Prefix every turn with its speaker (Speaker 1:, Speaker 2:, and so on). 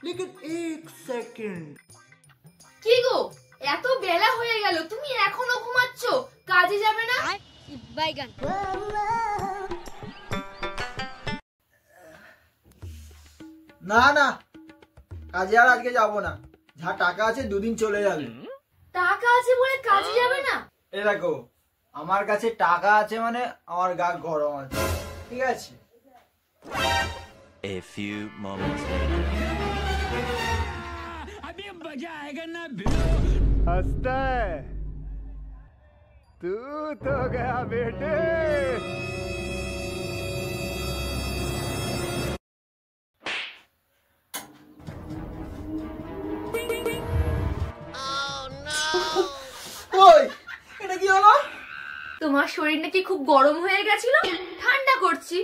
Speaker 1: लेकिन एक सेकंड
Speaker 2: কি গো এত বেলা হয়ে গেল তুমি এখনো ঘুমাচ্ছ কাজে যাবে না বাইগান
Speaker 1: না না কাজে আর আজকে যাব না যা টাকা আছে দুদিন চলে যাবে
Speaker 2: টাকা আছে বলে কাজে যাবে না
Speaker 1: এই দেখো আমার কাছে টাকা আছে মানে আমার গা গরম আছে ঠিক আছে
Speaker 3: A few moments later.
Speaker 4: अभी मजा आएगा ना
Speaker 5: हंसता है तू तो गया बेटे
Speaker 1: ওই এটা কি হলো
Speaker 2: তোমার শরীর নাকি খুব গরম হয়ে গেছিল ঠান্ডা করছি